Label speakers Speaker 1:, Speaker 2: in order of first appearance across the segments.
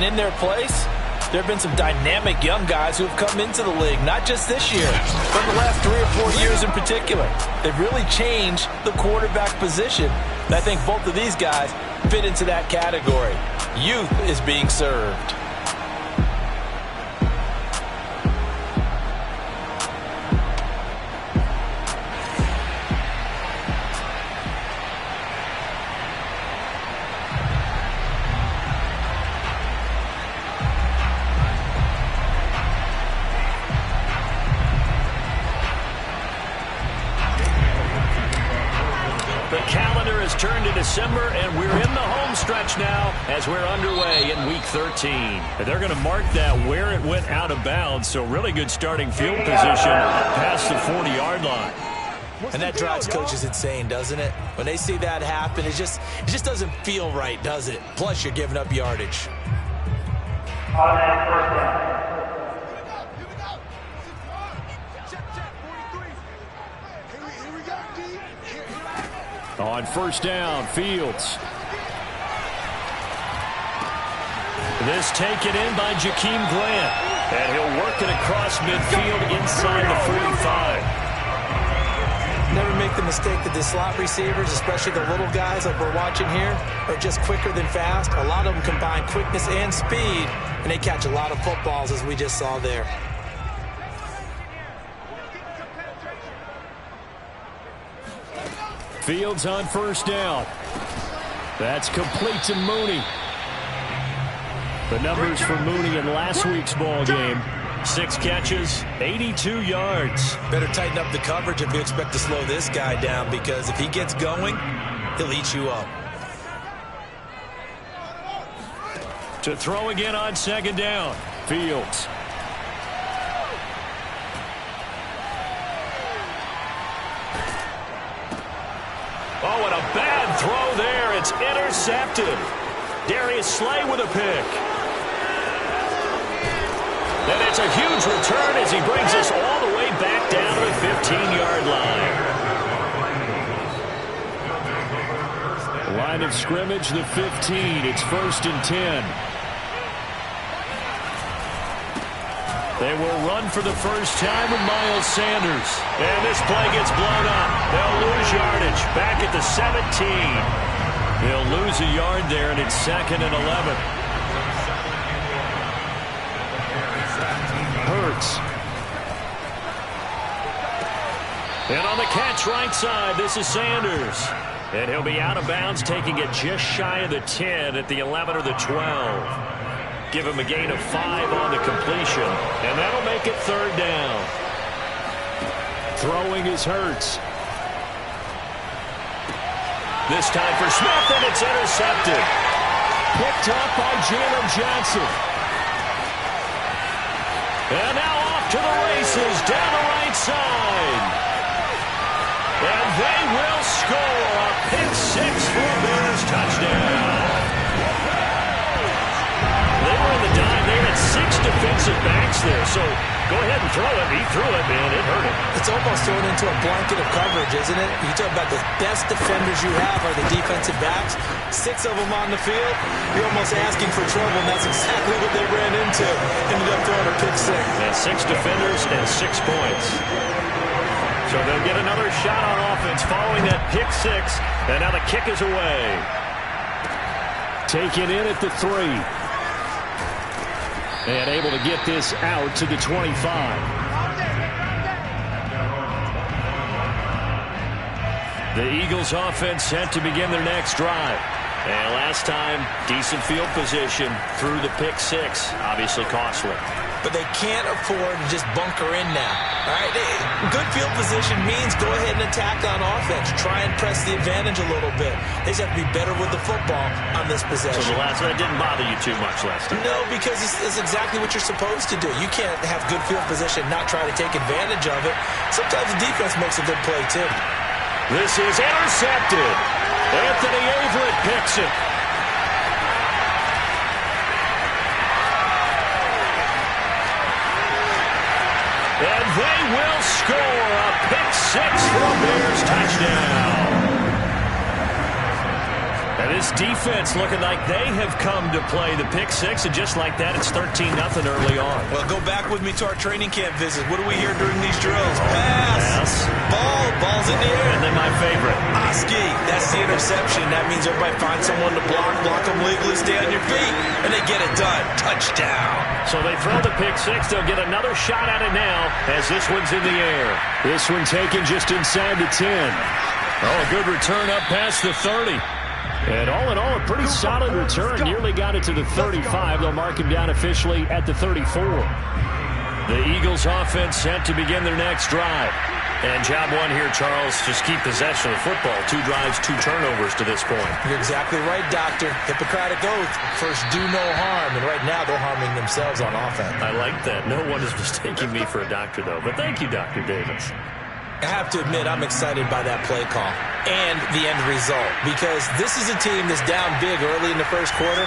Speaker 1: In their place, there have been some dynamic young guys who have come into the league, not just this year, but in the last 3 or 4 years in particular. They've really changed the quarterback position, and I think both of these guys fit into that category. Youth is being served.
Speaker 2: Turned to December, and we're in the home stretch now as we're underway in Week 13. And they're going to mark that where it went out of bounds, so really good starting field position past the 40-yard line.
Speaker 1: And that drives coaches insane, doesn't it? When they see that happen, it just doesn't feel right, does it? Plus, you're giving up yardage.
Speaker 2: On first down, Fields. This taken in by Jakeem Grant. And he'll work it across midfield inside the 45.
Speaker 1: Never make the mistake that the slot receivers, especially the little guys like we're watching here, are just quicker than fast. A lot of them combine quickness and speed, and they catch a lot of footballs, as we just saw there.
Speaker 2: Fields on first down. That's complete to Mooney. The numbers for Mooney in last week's ball game: 6 catches, 82 yards.
Speaker 1: Better tighten up the coverage if you expect to slow this guy down, because if he gets going, he'll eat you up.
Speaker 2: To throw again on second down, Fields. Oh, and a bad throw there. It's intercepted. Darius Slay with a pick. And it's a huge return as he brings us all the way back down to the 15-yard line. Line of scrimmage, the 15. It's 1st and 10. They will run for the first time with Miles Sanders. And this play gets blown up. They'll lose yardage. Back at the 17. They'll lose a yard there, and it's 2nd and 11. Hurts. And on the catch right side, this is Sanders. And he'll be out of bounds, taking it just shy of the 10 at the 11 or the 12. Give him a gain of 5 on the completion, and that'll make it 3rd down. Throwing is Hurts. This time for Smith, and it's intercepted. Picked up by Jalen Johnson. And now off to the races down the right side. And they will score a pick 6 for a Bears touchdown. They were in the dime. They had 6 defensive backs there, so go ahead and throw it. He threw it, man. It hurt him.
Speaker 1: It's almost thrown into a blanket of coverage, isn't it? You talk about the best defenders you have are the defensive backs. 6 of them on the field. You're almost asking for trouble, and that's exactly what they ran into. Ended up throwing a pick 6.
Speaker 2: And 6 defenders and 6 points. So they'll get another shot on offense following that pick 6, and now the kick is away. Taken in at the 3. And able to get this out to the 25. The Eagles offense set to begin their next drive. And last time, decent field position through the pick 6. Obviously costly.
Speaker 1: But they can't afford to just bunker in now. All right, good field position means go ahead and attack on offense. Try and press the advantage a little bit. They just have to be better with the football on this possession.
Speaker 2: So that didn't bother you too much last time?
Speaker 1: No, because it's exactly what you're supposed to do. You can't have good field position and not try to take advantage of it. Sometimes the defense makes a good play, too.
Speaker 2: This is intercepted. Anthony Averett picks it. And they will score a pick 6 for a Bears touchdown. And this defense looking like they have come to play the pick six, and just like that, it's 13-0 early on.
Speaker 1: Well, go back with me to our training camp visit. What do we hear during these drills? Pass. Ball's in the air.
Speaker 2: And then my favorite.
Speaker 1: Oski, that's the interception. That means everybody finds someone to block them legally, stay on your feet, and they get it done. Touchdown.
Speaker 2: So they throw the pick six. They'll get another shot at it now as this one's in the air. This one taken just inside the 10. Oh, a good return up past the 30. And all in all, a pretty solid return. Nearly got it to the 35. They'll mark him down officially at the 34. The Eagles offense set to begin their next drive. And job one here, Charles, just keep possession of the football. 2 drives, 2 turnovers to this point.
Speaker 1: You're exactly right, Doctor. Hippocratic oath. First, do no harm. And right now, they're harming themselves on offense.
Speaker 2: I like that. No one is mistaking me for a doctor, though. But thank you, Dr. Davis.
Speaker 1: I have to admit, I'm excited by that play call and the end result, because this is a team that's down big early in the first quarter,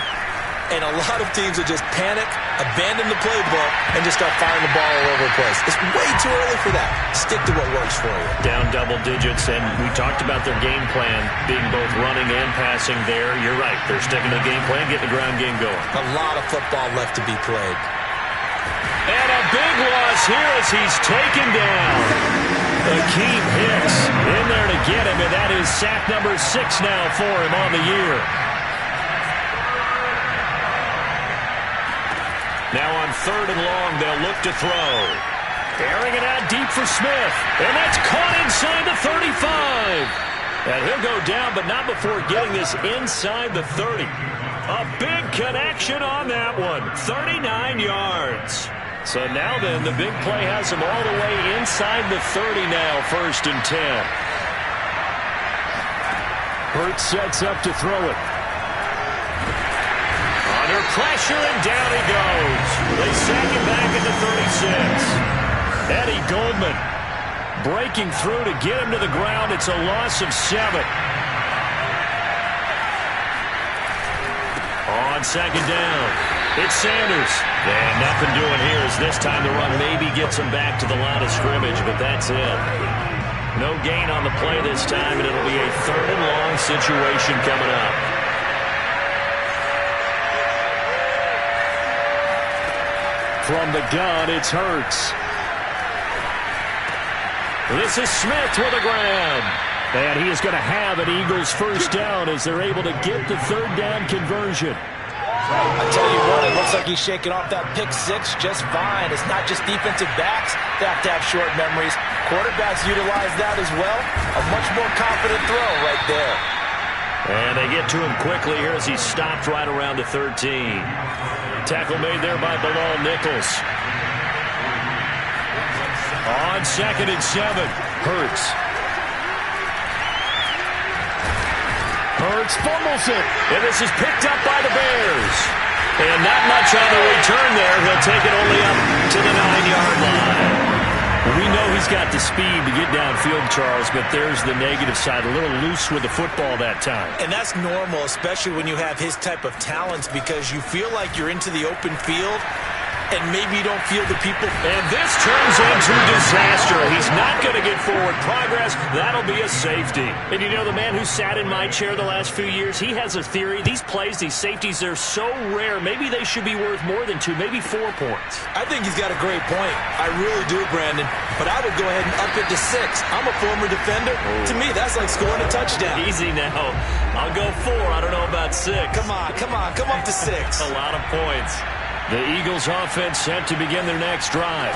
Speaker 1: and a lot of teams will just panic, abandon the playbook, and just start firing the ball all over the place. It's way too early for that. Stick to what works for you.
Speaker 2: Down double digits, and we talked about their game plan being both running and passing there. You're right. They're sticking to the game plan, getting the ground game going.
Speaker 1: A lot of football left to be played.
Speaker 2: And a big loss here as he's taken down. Akeem Hicks in there to get him, and that is sack number 6 now for him on the year. Now on 3rd and long, they'll look to throw. Airing it out deep for Smith, and that's caught inside the 35. And he'll go down, but not before getting this inside the 30. A big connection on that one, 39 yards. So now then, the big play has him all the way inside the 30 now, 1st and 10. Hurts sets up to throw it. Under pressure, and down he goes. They sack him back at the 36. Eddie Goldman breaking through to get him to the ground. It's a loss of 7. On 2nd down, it's Sanders. And nothing doing here as this time the run maybe gets him back to the line of scrimmage, but that's it. No gain on the play this time, and it'll be a 3rd and long situation coming up. From the gun, it's Hurts. This is Smith with a grab. And he is going to have an Eagles first down as they're able to get the 3rd down conversion.
Speaker 1: I tell you what, it looks like he's shaking off that pick six just fine. It's not just defensive backs that have to have short memories. Quarterbacks utilize that as well. A much more confident throw right there.
Speaker 2: And they get to him quickly here as he's stopped right around the 13. Tackle made there by Bilal Nichols. On 2nd and 7, Hurts. Hurts fumbles it, and this is picked up by the Bears. And not much on the return there. He'll take it only up to the 9-yard line. We know he's got the speed to get downfield, Charles, but there's the negative side. A little loose with the football that time.
Speaker 1: And that's normal, especially when you have his type of talents, because you feel like you're into the open field, and maybe you don't feel the people.
Speaker 2: And this turns into disaster. He's not going to get forward progress. That'll be a safety. And you know, the man who sat in my chair the last few years, he has a theory. These plays, these safeties, they're so rare. Maybe they should be worth more than 2, maybe 4 points.
Speaker 1: I think he's got a great point. I really do, Brandon. But I would go ahead and up it to 6. I'm a former defender. To me, that's like scoring a touchdown.
Speaker 2: Easy now. I'll go 4. I don't know about 6.
Speaker 1: Come on. Come up to 6.
Speaker 2: A lot of points. The Eagles offense set to begin their next drive.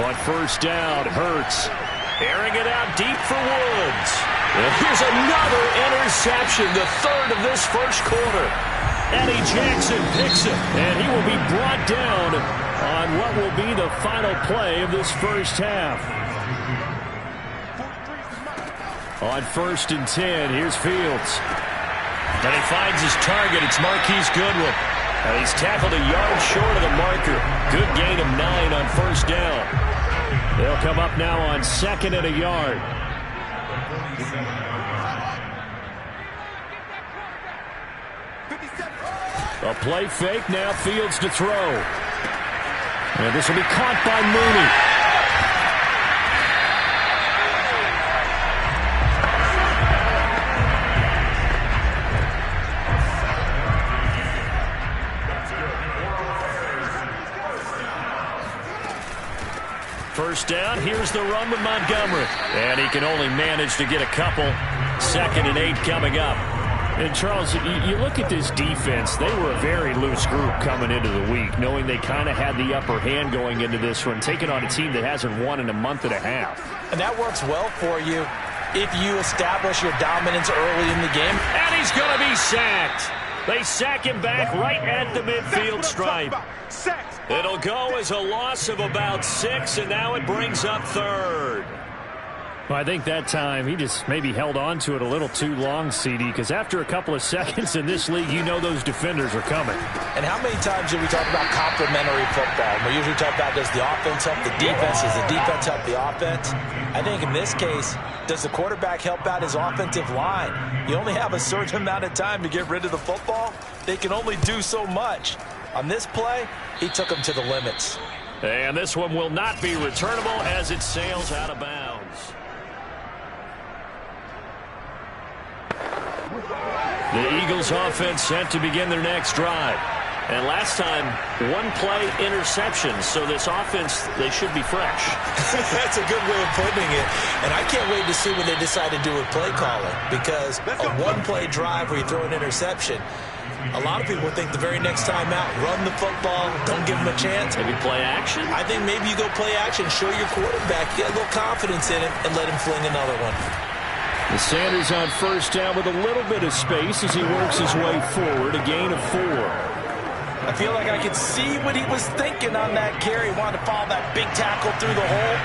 Speaker 2: On 1st down, Hurts airing it out deep for Woods. And here's another interception, the 3rd of this first quarter. Eddie Jackson picks it, and he will be brought down on what will be the final play of this first half. On 1st and 10, here's Fields. And he finds his target. It's Marquise Goodwin. And he's tackled a yard short of the marker. Good gain of 9 on 1st down. They'll come up now on 2nd and a yard. A play fake, now Fields to throw. And this will be caught by Mooney. First down, here's the run with Montgomery. And he can only manage to get a couple. 2nd and 8 coming up. And, Charles, you look at this defense, they were a very loose group coming into the week, knowing they kind of had the upper hand going into this one, taking on a team that hasn't won in a month and a half.
Speaker 1: And that works well for you if you establish your dominance early in the game.
Speaker 2: And he's going to be sacked. They sack him back right at the midfield stripe. It'll go as a loss of about 6, and now it brings up 3rd.
Speaker 3: Well, I think that time he just maybe held on to it a little too long, CD, because after a couple of seconds in this league, you know those defenders are coming.
Speaker 1: And how many times do we talk about complementary football? We usually talk about, does the offense help the defense? Does the defense help the offense? I think in this case, does the quarterback help out his offensive line? You only have a certain amount of time to get rid of the football. They can only do so much. On this play, he took them to the limits.
Speaker 2: And this one will not be returnable as it sails out of bounds. The Eagles offense set to begin their next drive. And last time, 1-play interception. So this offense, they should be fresh.
Speaker 1: That's a good way of putting it. And I can't wait to see what they decide to do with play calling. Because a 1-play drive where you throw an interception, a lot of people think the very next time out, run the football, don't give them a chance.
Speaker 2: Maybe play action?
Speaker 1: I think maybe you go play action, show your quarterback, get a little confidence in it, and let him fling another one.
Speaker 3: The Sanders on first down with a little bit of space as he works his way forward, a gain of 4.
Speaker 1: I feel like I could see what he was thinking on that carry. Wanted to follow that big tackle through the hole.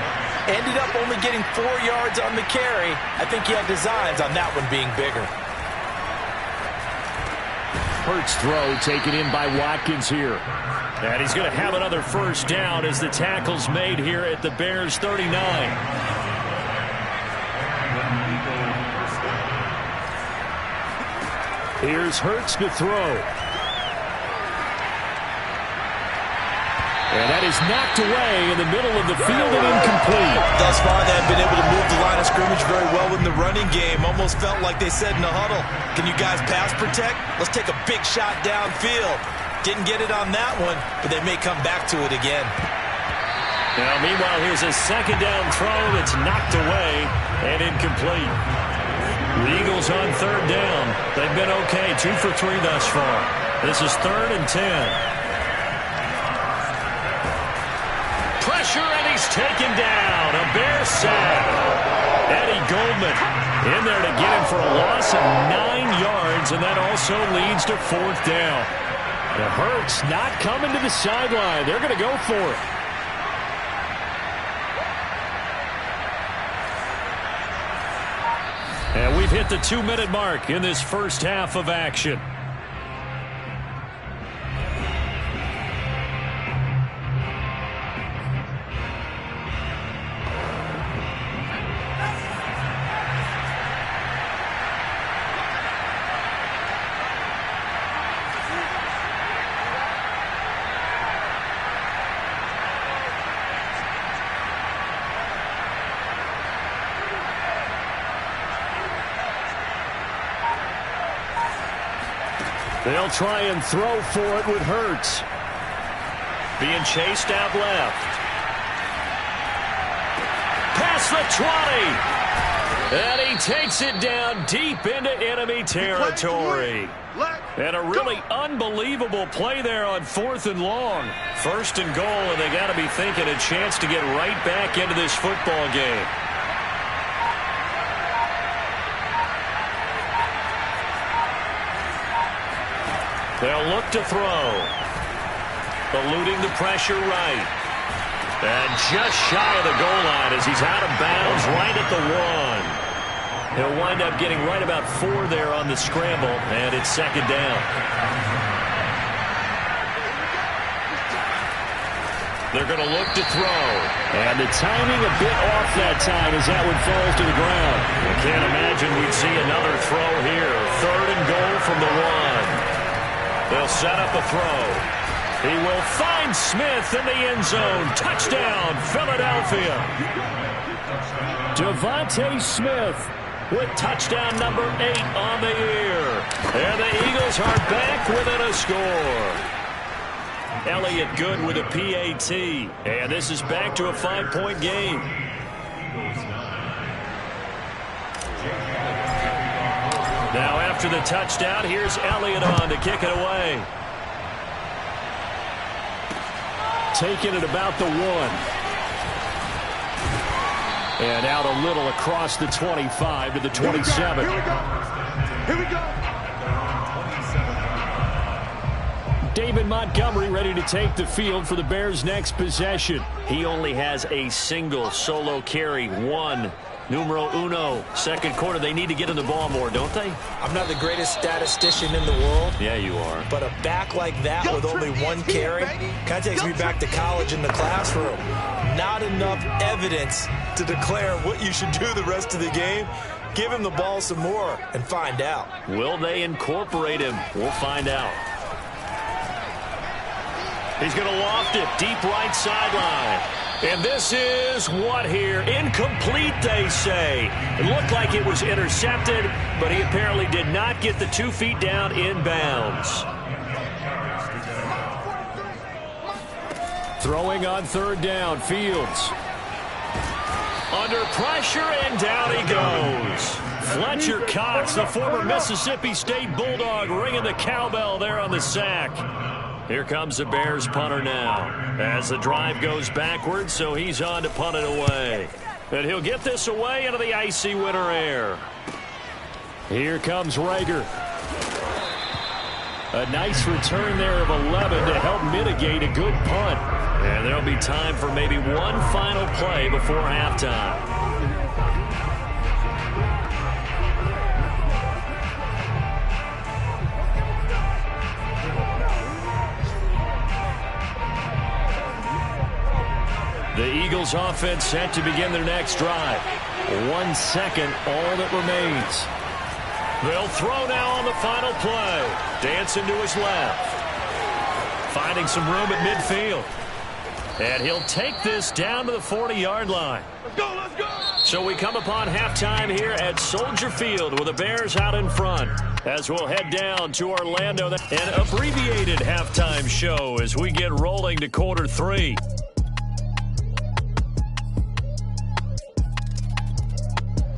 Speaker 1: Ended up only getting 4 yards on the carry. I think he had designs on that one being bigger.
Speaker 3: Hurts throw taken in by Watkins here.
Speaker 2: And he's going to have another first down as the tackle's made here at the Bears 39.
Speaker 3: Here's Hurts to throw. And that is knocked away in the middle of the field and incomplete.
Speaker 1: Thus far, they have been able to move the line of scrimmage very well in the running game. Almost felt like they said in the huddle, can you guys pass protect? Let's take a big shot downfield. Didn't get it on that one, but they may come back to it again.
Speaker 2: Now, meanwhile, here's a 2nd down throw that's knocked away and incomplete. The Eagles on 3rd down. They've been okay, 2 for 3 thus far. This is 3rd and 10. Pressure, and he's taken down. A Bear sack. Eddie Goldman in there to get him for a loss of 9 yards, and that also leads to 4th down.
Speaker 3: The Hurts not coming to the sideline. They're going to go for it.
Speaker 2: And we've hit the 2-minute mark in this first half of action.
Speaker 3: They'll try and throw for it with Hurts.
Speaker 2: Being chased out left. Past the 20. And he takes it down deep into enemy territory. And a really unbelievable play there on 4th and long. 1st and goal, and they got to be thinking a chance to get right back into this football game. They'll look to throw. Eluding the pressure right. And just shy of the goal line as he's out of bounds right at the 1. He'll wind up getting right about 4 there on the scramble, and it's 2nd down. They're going to look to throw.
Speaker 3: And the timing a bit off that time as that one falls to the ground.
Speaker 2: I can't imagine we'd see another throw here. 3rd and goal from the 1. They'll set up a throw. He will find Smith in the end zone. Touchdown, Philadelphia.
Speaker 3: Devontae Smith
Speaker 2: with touchdown number 8 on the year. And the Eagles are back within a score. Elliott good with a PAT. And this is back to a 5-point game. Now after the touchdown, here's Elliott on to kick it away. Taking it about the 1. And out a little across the 25 to the 27.
Speaker 4: Here we go. Here we go.
Speaker 2: David Montgomery ready to take the field for the Bears' next possession. He only has a single solo carry. 1. Numero uno. Second quarter, they need to get in the ball more, don't they?
Speaker 1: I'm not the greatest statistician in the world.
Speaker 2: Yeah, you are.
Speaker 1: But a back like that with only 1 carry kind of takes me back to college in the classroom. Not enough evidence to declare what you should do the rest of the game. Give him the ball some more and find out.
Speaker 2: Will they incorporate him? We'll find out. He's going to loft it deep right sideline. And this is what here? Incomplete, they say. It looked like it was intercepted, but he apparently did not get the 2 feet down in bounds. Throwing on third down, Fields. Under pressure, and down he goes. Fletcher Cox, the former Mississippi State Bulldog, ringing the cowbell there on the sack. Here comes the Bears punter now as the drive goes backwards, so he's on to punt it away. And he'll get this away into the icy winter air. Here comes Rager. A nice return there of 11 to help mitigate a good punt. And there'll be time for maybe one final play before halftime. The Eagles offense set to begin their next drive. 1 second, all that remains. They'll throw now on the final play. Dancing to his left. Finding some room at midfield. And he'll take this down to the 40-yard line.
Speaker 4: Let's go, let's go.
Speaker 2: So we come upon halftime here at Soldier Field with the Bears out in front. As we'll head down to Orlando. An abbreviated halftime show as we get rolling to quarter 3.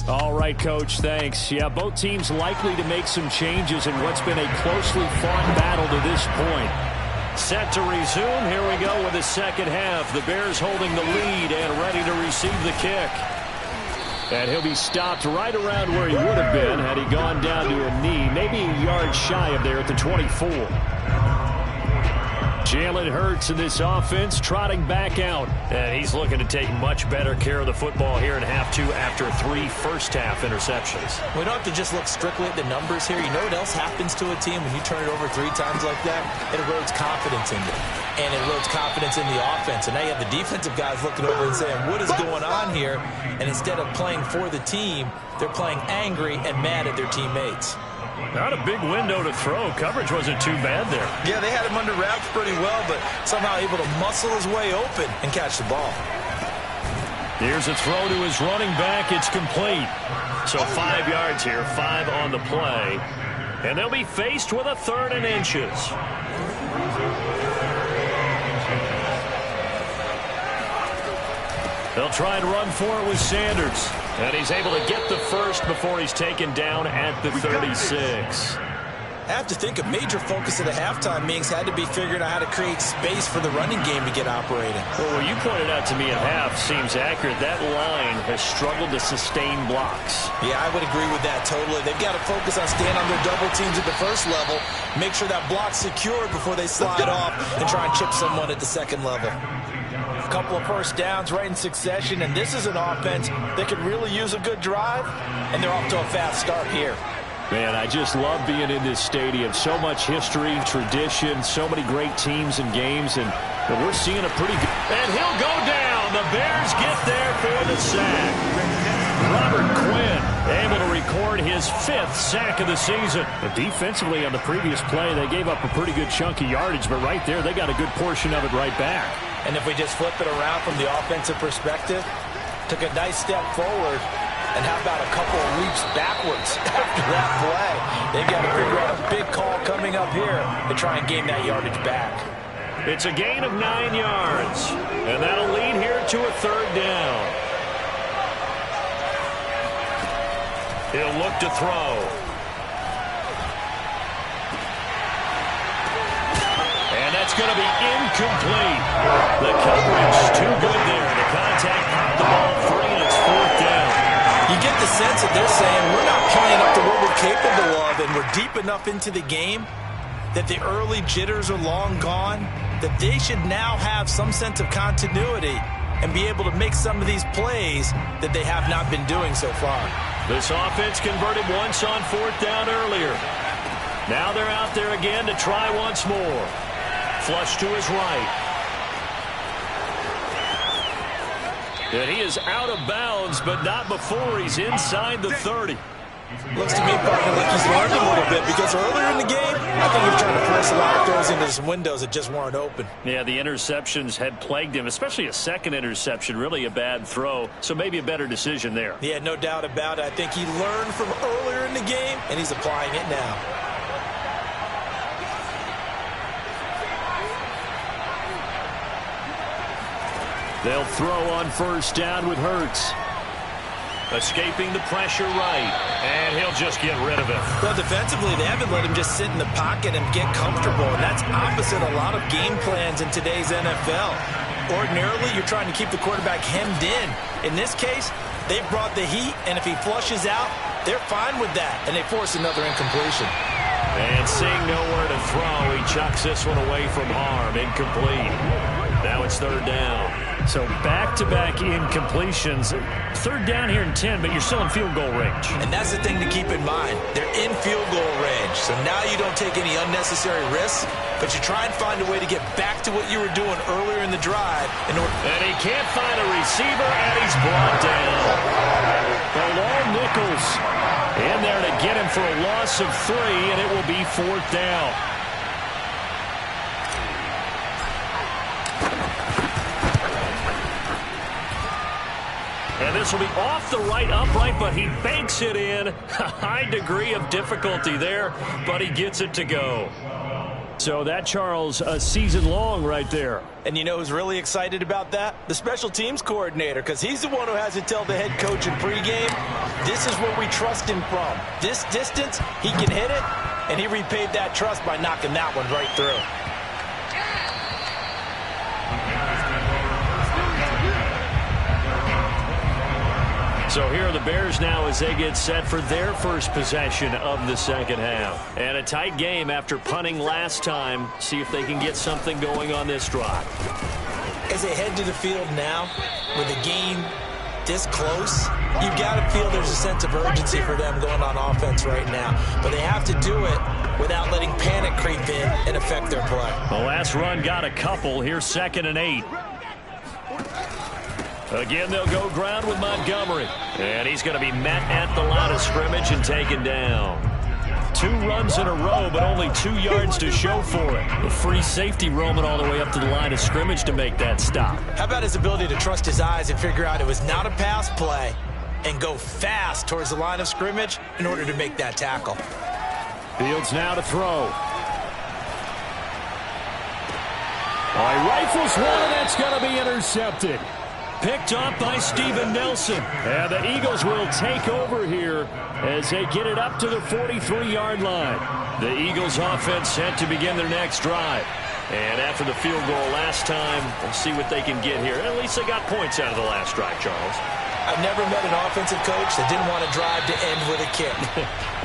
Speaker 2: All right, Coach, thanks. Yeah, both teams likely to make some changes in what's been a closely fought battle to this point. Set to resume. Here we go with the second half. The Bears holding the lead and ready to receive the kick. And he'll be stopped right around where he would have been had he gone down to a knee, maybe a yard shy of there at the 24. Jalen Hurts in this offense trotting back out. And he's looking to take much better care of the football here in half 2 after 3 first-half interceptions.
Speaker 1: We don't have to just look strictly at the numbers here. You know what else happens to a team when you turn it over 3 times like that? It erodes confidence in them. And it erodes confidence in the offense. And now you have the defensive guys looking over and saying, what is going on here? And instead of playing for the team, they're playing angry and mad at their teammates.
Speaker 2: Not a big window to throw. Coverage wasn't too bad there.
Speaker 1: Yeah, they had him under wraps pretty well, but somehow able to muscle his way open and catch the ball.
Speaker 2: Here's a throw to his running back. It's complete. So 5 yards here, 5 on the play. And they'll be faced with a 3rd and inches. They'll try and run for it with Sanders. And he's able to get the first before he's taken down at the 36.
Speaker 1: I have to think a major focus of the halftime meetings had to be figuring out how to create space for the running game to get operating.
Speaker 2: Well, what you pointed out to me at half seems accurate. That line has struggled to sustain blocks.
Speaker 1: Yeah, I would agree with that totally. They've got to focus on staying on their double teams at the first level, make sure that block's secured before they slide off and try and chip someone at the second level. A couple of first downs right in succession, and this is an offense that could really use a good drive, and they're off to a fast start here.
Speaker 2: Man, I just love being in this stadium. So much history, tradition, so many great teams and games, and we're seeing a pretty good... And he'll go down. The Bears get there for the sack. Robert Quinn able to record his 5th sack of the season. But defensively on the previous play, they gave up a pretty good chunk of yardage, but right there, they got a good portion of it right back.
Speaker 1: And if we just flip it around from the offensive perspective, took a nice step forward, and how about a couple of leaps backwards after that play? They've got to figure out a big call coming up here to try and gain that yardage back.
Speaker 2: It's a gain of 9 yards. And that'll lead here to a third down. He'll look to throw. And that's going to be incomplete. The coverage too good there. The contact popped the ball free, and it's fourth down.
Speaker 1: You get the sense that they're saying we're not playing up to what we're capable of, and we're deep enough into the game that the early jitters are long gone, that they should now have some sense of continuity and be able to make some of these plays that they have not been doing so far.
Speaker 2: This offense converted once on fourth down earlier. Now they're out there again to try once more. Flush to his right. And he is out of bounds, but not before he's inside the 30.
Speaker 1: Looks to me, partner, like he's learned a little bit, because earlier in the game, I think he was trying to force a lot of throws into some windows that just weren't open.
Speaker 3: Yeah, the interceptions had plagued him, especially a second interception, really a bad throw, so maybe a better decision there.
Speaker 1: Yeah, no doubt about it. I think he learned from earlier in the game, and he's applying it now.
Speaker 3: They'll throw on first down with Hurts.
Speaker 2: Escaping the pressure right, and he'll just get rid of it.
Speaker 1: Well, defensively, they haven't let him just sit in the pocket and get comfortable, and that's opposite a lot of game plans in today's NFL. Ordinarily, you're trying to keep the quarterback hemmed in. In this case, they've brought the heat, and if he flushes out, they're fine with that, and they force another incompletion.
Speaker 2: And seeing nowhere to throw, he chucks this one away from harm. Incomplete. Now it's third down.
Speaker 3: So back-to-back incompletions. Third down here in 10, but you're still in field goal range.
Speaker 1: And that's the thing to keep in mind. They're in field goal range. So now you don't take any unnecessary risks, but you try and find a way to get back to what you were doing earlier in the drive.
Speaker 2: And he can't find a receiver, and he's brought down. Bilal Nichols in there to get him for a loss of 3, and it will be fourth down. And this will be off the right upright, but he banks it in. A high degree of difficulty there, but he gets it to go.
Speaker 3: So that, Charles, a season long right there.
Speaker 1: And you know who's really excited about that? The special teams coordinator, because he's the one who has to tell the head coach in pregame, this is where we trust him from. This distance, he can hit it, and he repaid that trust by knocking that one right through.
Speaker 2: So here are the Bears now as they get set for their first possession of the second half. And a tight game after punting last time. See if they can get something going on this drive.
Speaker 1: As they head to the field now, with the game this close, you've got to feel there's a sense of urgency for them going on offense right now. But they have to do it without letting panic creep in and affect their play.
Speaker 2: The last run got a couple. Here's 2nd and 8. Again, they'll go ground with Montgomery. And he's going to be met at the line of scrimmage and taken down. 2 runs in a row, but only 2 yards to show for it.
Speaker 3: The free safety roaming all the way up to the line of scrimmage to make that stop.
Speaker 1: How about his ability to trust his eyes and figure out it was not a pass play and go fast towards the line of scrimmage in order to make that tackle.
Speaker 3: Fields now to throw. He rifles one, and that's going to be intercepted.
Speaker 2: Picked up by Steven Nelson.
Speaker 3: And the Eagles will take over here as they get it up to the 43-yard line.
Speaker 2: The Eagles offense set to begin their next drive. And after the field goal last time, we'll see what they can get here. At least they got points out of the last drive, Charles.
Speaker 1: I've never met an offensive coach that didn't want to drive to end with a kick.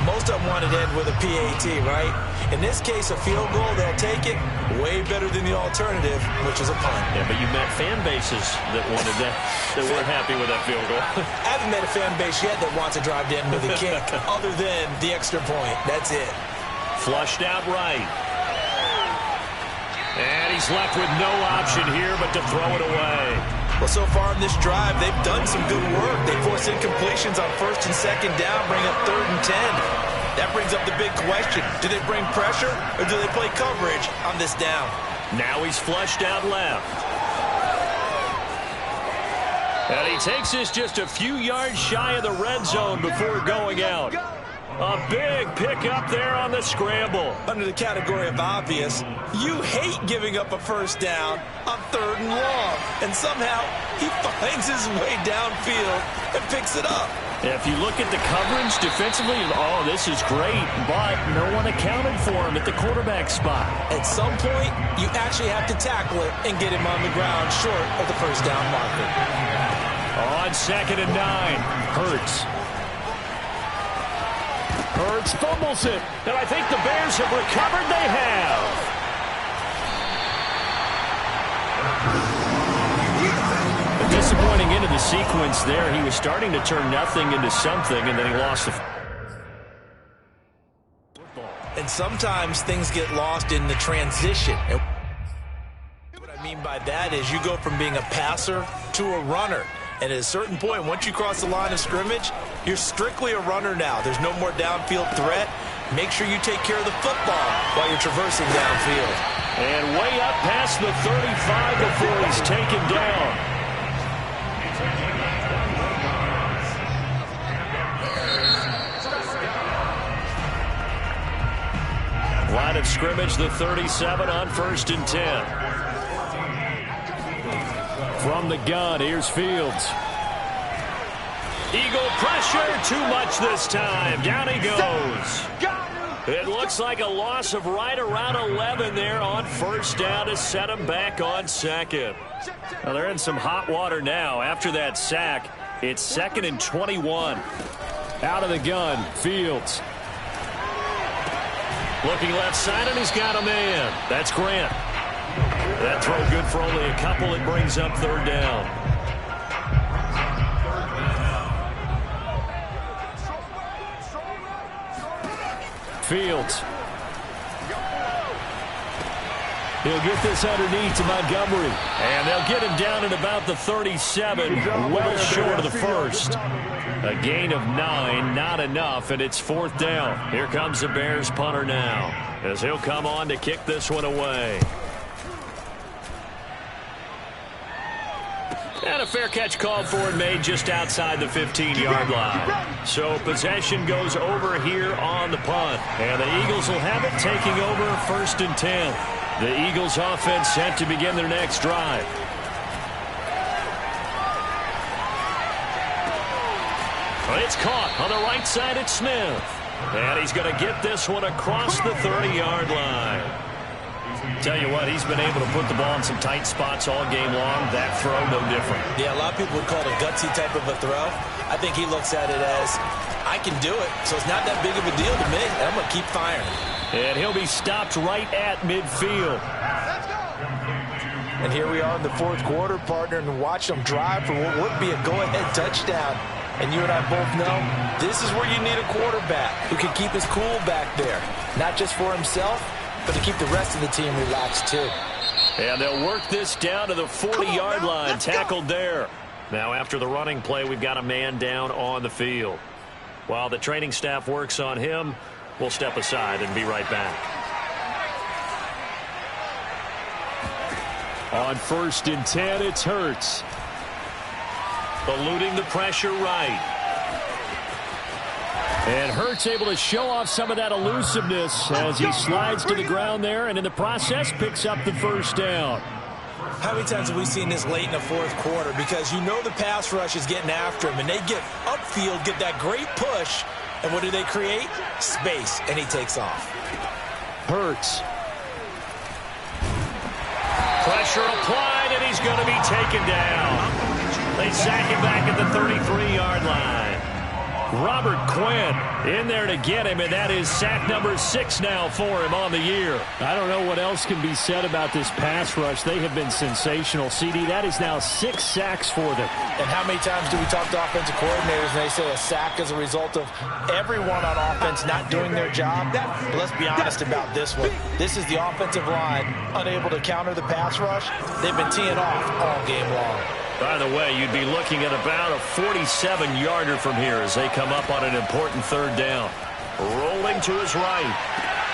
Speaker 1: Most of them wanted to end with a PAT, right? In this case, a field goal, they'll take it. Way better than the alternative, which is a punt.
Speaker 2: Yeah, but you met fan bases that wanted that, that weren't happy with that field goal.
Speaker 1: I haven't met a fan base yet that wants to drive to end with a kick, other than the extra point. That's it.
Speaker 2: Flushed out right. And he's left with no option here but to throw it away.
Speaker 1: Well, so far in this drive, they've done some good work. They force incompletions on 1st and 2nd down, bring up 3rd and 10. That brings up the big question. Do they bring pressure or do they play coverage on this down?
Speaker 2: Now he's flushed out left. And he takes this just a few yards shy of the red zone before going out. A big pickup there on the scramble.
Speaker 1: Under the category of obvious, you hate giving up a first down on 3rd and long. And somehow, he finds his way downfield and picks it up.
Speaker 2: If you look at the coverage defensively, oh, this is great, but no one accounted for him at the quarterback spot.
Speaker 1: At some point, you actually have to tackle it and get him on the ground short of the first down marker.
Speaker 2: On 2nd and 9, Hurts. Hurts fumbles it, and I think the Bears have recovered. They have. A disappointing end of the sequence there. He was starting to turn nothing into something, and then he lost the football.
Speaker 1: And sometimes things get lost in the transition. And what I mean by that is you go from being a passer to a runner. And at a certain point, once you cross the line of scrimmage, you're strictly a runner now. There's no more downfield threat. Make sure you take care of the football while you're traversing downfield.
Speaker 2: And way up past the 35 before he's taken down. Line of scrimmage, the 37 on 1st and 10. From the gun, here's Fields. Eagle pressure, too much this time. Down he goes. It looks like a loss of right around 11 there on 1st down to set him back on 2nd. Well, they're in some hot water now. After that sack, it's 2nd and 21. Out of the gun, Fields. Looking left side, and he's got a man. That's Grant. That throw good for only a couple. It brings up 3rd down. Fields. He'll get this underneath to Montgomery. And they'll get him down at about the 37, well short of the first. A gain of 9, not enough, and it's 4th down. Here comes the Bears punter now, as he'll come on to kick this one away. And a fair catch called for and made just outside the 15-yard line. So possession goes over here on the punt. And the Eagles will have it, taking over 1st and 10. The Eagles offense set to begin their next drive. It's caught on the right side at Smith. And he's going to get this one across the 30-yard line. Tell you what, he's been able to put the ball in some tight spots all game long. That throw, no different.
Speaker 1: Yeah, a lot of people would call it a gutsy type of a throw. I think he looks at it as, I can do it, so it's not that big of a deal to me, and I'm going to keep firing. And
Speaker 2: he'll be stopped right at midfield.
Speaker 1: And here we are in the 4th quarter, partner, and watch them drive for what would be a go-ahead touchdown. And you and I both know this is where you need a quarterback who can keep his cool back there, not just for himself, but to keep the rest of the team relaxed too.
Speaker 2: And they'll work this down to the 40-yard line, tackled there. Now after the running play, we've got a man down on the field. While the training staff works on him, we'll step aside and be right back. On 1st and 10, it's Hurts. Eluding the pressure right. And Hurts able to show off some of that elusiveness as he slides to the ground there, and in the process picks up the 1st down.
Speaker 1: How many times have we seen this late in the 4th quarter? Because you know the pass rush is getting after him, and they get upfield, get that great push, and what do they create? Space, and he takes off.
Speaker 2: Hurts. Pressure applied, and he's going to be taken down. They sack him back at the 33-yard line. Robert Quinn in there to get him, and that is sack number 6 now for him on the year.
Speaker 3: I don't know what else can be said about this pass rush. They have been sensational. CD, that is now 6 sacks for them.
Speaker 1: And how many times do we talk to offensive coordinators and they say a sack is a result of everyone on offense not doing their job? But let's be honest about this one. This is the offensive line unable to counter the pass rush. They've been teeing off all game long.
Speaker 2: By the way, you'd be looking at about a 47-yarder from here as they come up on an important 3rd down. Rolling to his right.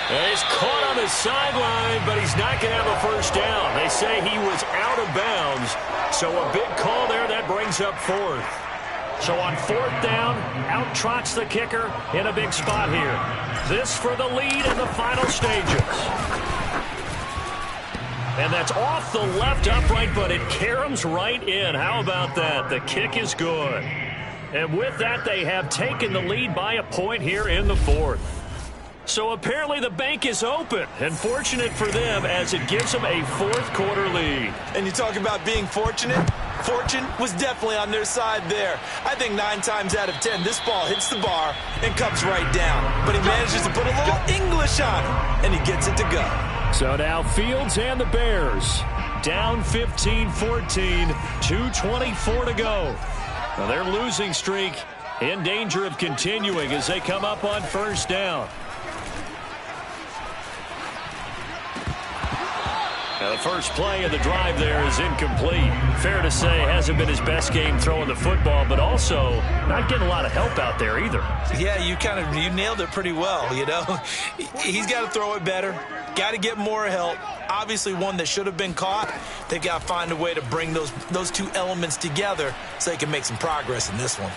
Speaker 2: And he's caught on the sideline, but he's not going to have a 1st down. They say he was out of bounds, so a big call there that brings up 4th. So on 4th down, out trots the kicker in a big spot here. This for the lead in the final stages. And that's off the left upright, but it caroms right in. How about that? The kick is good. And with that, they have taken the lead by a point here in the 4th. So apparently the bank is open, and fortunate for them as it gives them a 4th quarter lead.
Speaker 1: And you talk about being fortunate? Fortune was definitely on their side there. I think 9 times out of 10, this ball hits the bar and comes right down. But he manages to put a little English on it, and he gets it to go.
Speaker 3: So now Fields and the Bears down 15-14, 2:24 to go. Now their losing streak in danger of continuing as they come up on 1st down. Now the first play of the drive there is incomplete. Fair to say, hasn't been his best game throwing the football, but also not getting a lot of help out there either.
Speaker 1: Yeah, you nailed it pretty well, you know. He's got to throw it better. Got to get more help. Obviously one that should have been caught. They've got to find a way to bring those two elements together so they can make some progress in this one.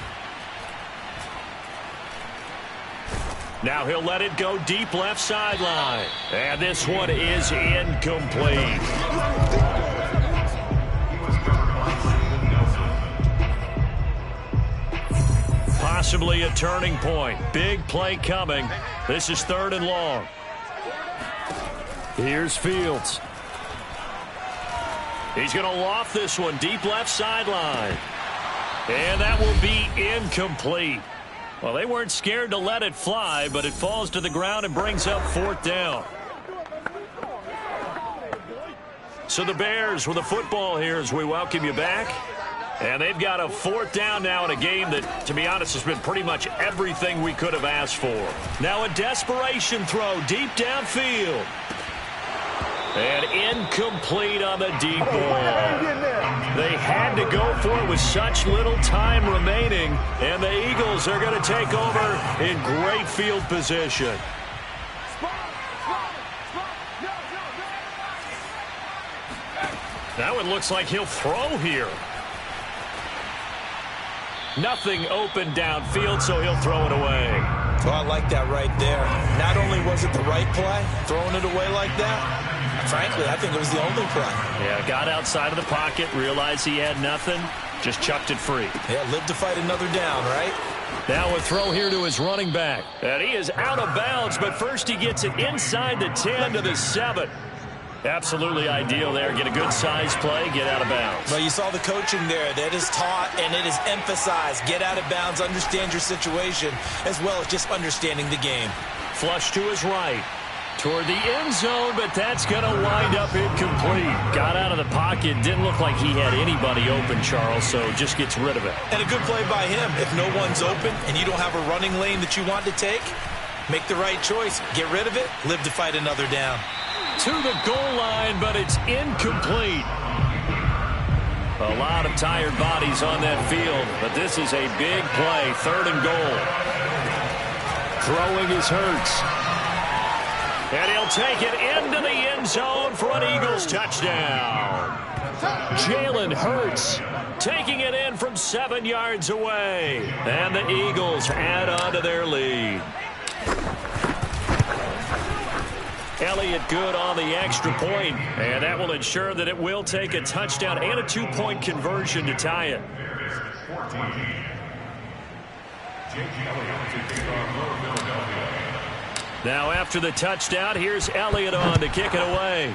Speaker 2: Now he'll let it go deep left sideline. And this one is incomplete. Possibly a turning point. Big play coming. This is 3rd and long.
Speaker 3: Here's Fields.
Speaker 2: He's going to loft this one deep left sideline. And that will be incomplete. Well, they weren't scared to let it fly, but it falls to the ground and brings up 4th down. So the Bears with the football here as we welcome you back. And they've got a 4th down now in a game that, to be honest, has been pretty much everything we could have asked for. Now a desperation throw deep downfield. And incomplete on the deep ball. They had to go for it with such little time remaining, and the Eagles are going to take over in great field position. Now it looks like he'll throw here. Nothing open downfield, so he'll throw it away.
Speaker 1: Well, I like that right there. Not only was it the right play, throwing it away like that, frankly, I think it was the only play.
Speaker 2: Yeah, got outside of the pocket, realized he had nothing, just chucked it free.
Speaker 1: Yeah, live to fight another down, right?
Speaker 2: Now a throw here to his running back. And he is out of bounds, but first he gets it inside the 10 to the 7. Absolutely ideal there. Get a good size play, get out of bounds.
Speaker 1: Well, you saw the coaching there. That is taught and it is emphasized. Get out of bounds, understand your situation, as well as just understanding the game.
Speaker 2: Flush to his right. Toward the end zone, but that's going to wind up incomplete. Got out of the pocket. Didn't look like he had anybody open, Charles, so just gets rid of it.
Speaker 1: And a good play by him. If no one's open and you don't have a running lane that you want to take, make the right choice. Get rid of it. Live to fight another down.
Speaker 2: To the goal line, but it's incomplete. A lot of tired bodies on that field, but this is a big play. 3rd and goal. Throwing is Hurts. And he'll take it into the end zone for an Eagles touchdown. Jalen Hurts taking it in from 7 yards away. And the Eagles add on to their lead. Elliott good on the extra point, and that will ensure that it will take a touchdown and a 2-point conversion to tie it. Now after the touchdown, here's Elliott on to kick it away.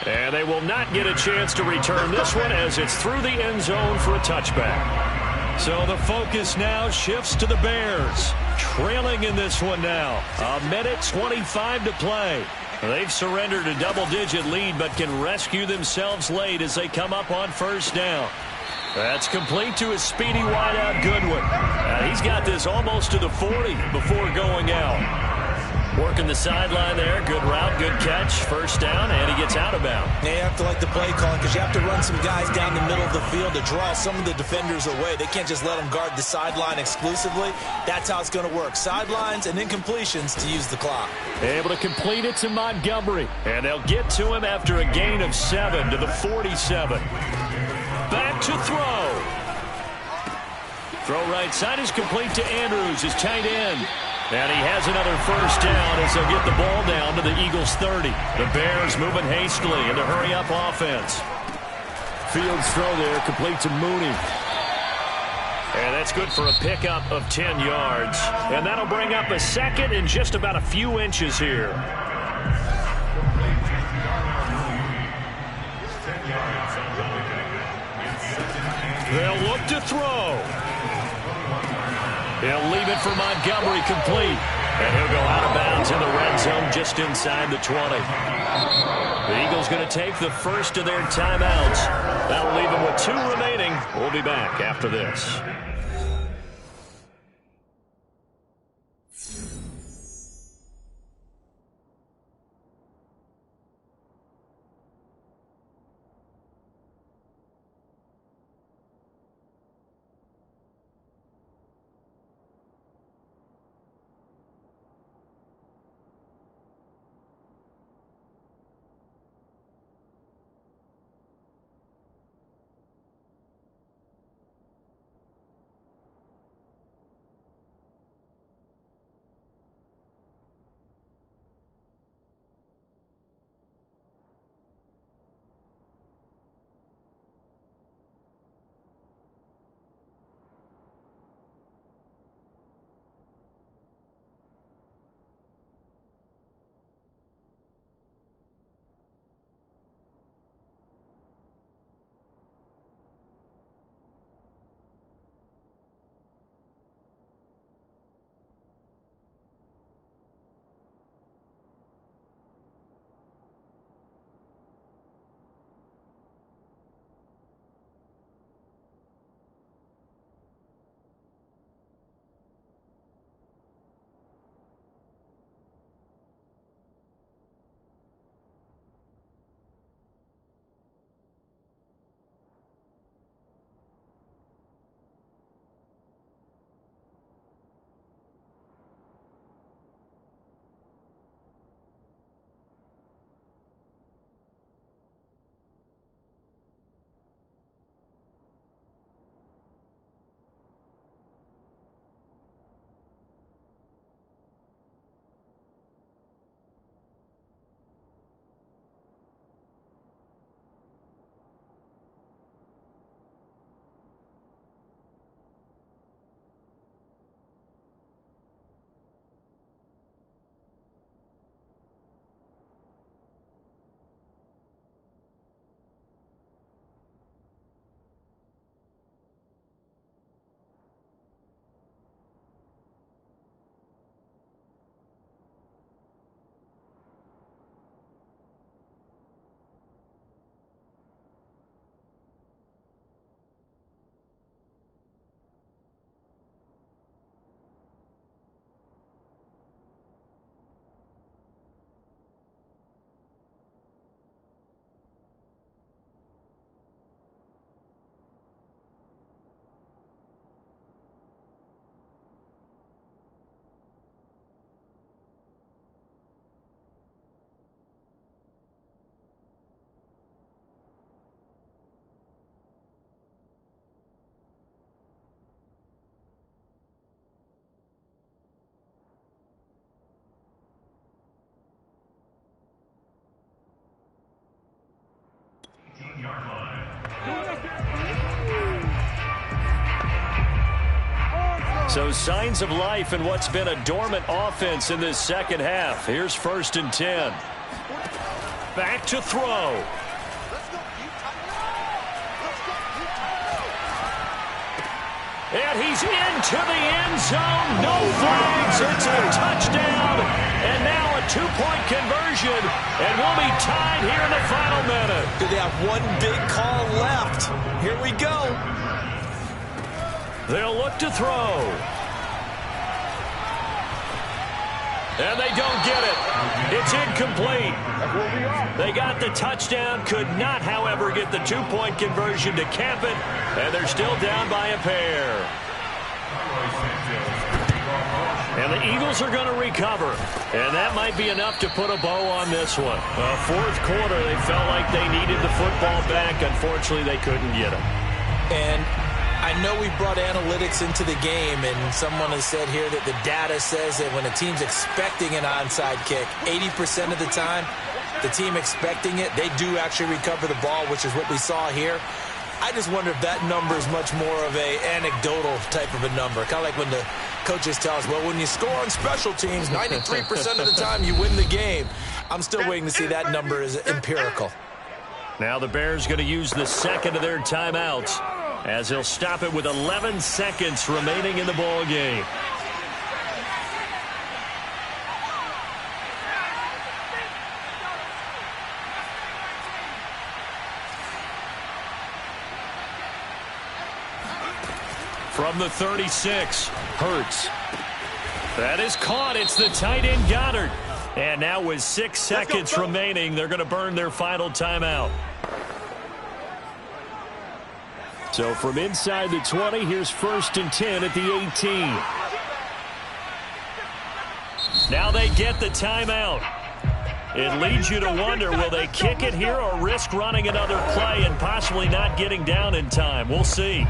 Speaker 2: And they will not get a chance to return this one as it's through the end zone for a touchback. So the focus now shifts to the Bears. Trailing in this one now. 1:25 to play. They've surrendered a double-digit lead but can rescue themselves late as they come up on 1st down. That's complete to his speedy wideout Goodwin. He's got this almost to the 40 before going out. Working the sideline there. Good route, good catch. 1st down, and he gets out of bounds.
Speaker 1: Yeah, you have to like the play calling because you have to run some guys down the middle of the field to draw some of the defenders away. They can't just let them guard the sideline exclusively. That's how it's going to work. Sidelines and incompletions to use the clock.
Speaker 2: Able to complete it to Montgomery. And they'll get to him after a gain of 7 to the 47.
Speaker 3: Back to throw. Throw right side is complete to Andrews, his tight end. And he has another first down as they'll get the ball down to the Eagles' 30. The Bears moving hastily in the hurry-up offense. Fields throw there, complete to Mooney. And that's good for a pickup of 10 yards. And that'll bring up a second and just about a few inches here. They'll look to throw. He'll leave it for Montgomery, complete. And he'll go out of bounds in the red zone just inside the 20. The Eagles going to take the first of their timeouts. That'll leave them with 2 remaining. We'll be back after this. So signs of life in what's been a dormant offense in this second half. Here's 1st and 10. Back to throw. And he's into the end zone. No flags. It's a touchdown. And now a 2-point conversion. And we'll be tied here in the final minute.
Speaker 1: They have one big call left. Here we go.
Speaker 3: They'll look to throw. And they don't get it. It's incomplete. They got the touchdown, could not, however, get the 2-point conversion to cap it, and they're still down by a pair. And the Eagles are going to recover. And that might be enough to put a bow on this one. Fourth quarter, they felt like they needed the football back. Unfortunately, they couldn't get it.
Speaker 1: And I know we brought analytics into the game, and someone has said here that the data says that when a team's expecting an onside kick, 80% of the time, the team expecting it, they do actually recover the ball, which is what we saw here. I just wonder if that number is much more of a anecdotal type of a number. Kind of like when the coaches tell us, well, when you score on special teams, 93% of the time you win the game. I'm still waiting to see that number is empirical.
Speaker 3: Now the Bears going to use the second of their timeouts as they'll stop it with 11 seconds remaining in the ball game. From the 36, Hurts. That is caught. It's the tight end Goddard. And now with 6 seconds remaining, they're going to burn their final timeout. So from inside the 20, here's 1st and 10 at the 18. Now they get the timeout. It leads you to wonder, will they kick it here or risk running another play and possibly not getting down in time? We'll see.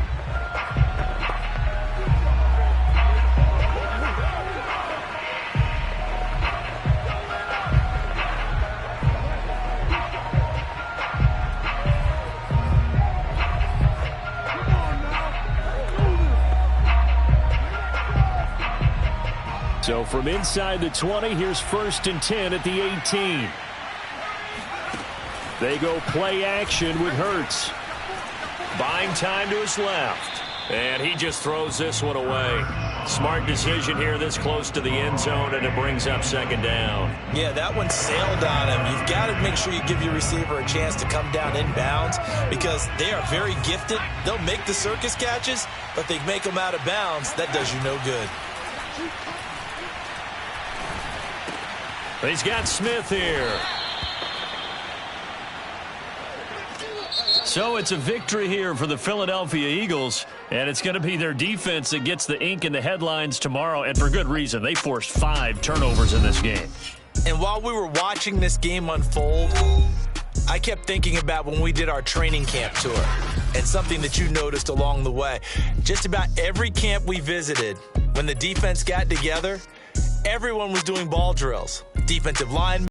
Speaker 3: So from inside the 20, here's 1st and 10 at the 18. They go play action with Hurts. Buying time to his left. And he just throws this one away. Smart decision here this close to the end zone, and it brings up 2nd down.
Speaker 1: Yeah, that one sailed on him. You've got to make sure you give your receiver a chance to come down inbounds because they are very gifted. They'll make the circus catches, but they make them out of bounds. That does you no good.
Speaker 3: He's got Smith here. So it's a victory here for the Philadelphia Eagles, and it's going to be their defense that gets the ink in the headlines tomorrow, and for good reason. They forced 5 turnovers in this game.
Speaker 1: And while we were watching this game unfold, I kept thinking about when we did our training camp tour and something that you noticed along the way. Just about every camp we visited, when the defense got together, everyone was doing ball drills. Defensive line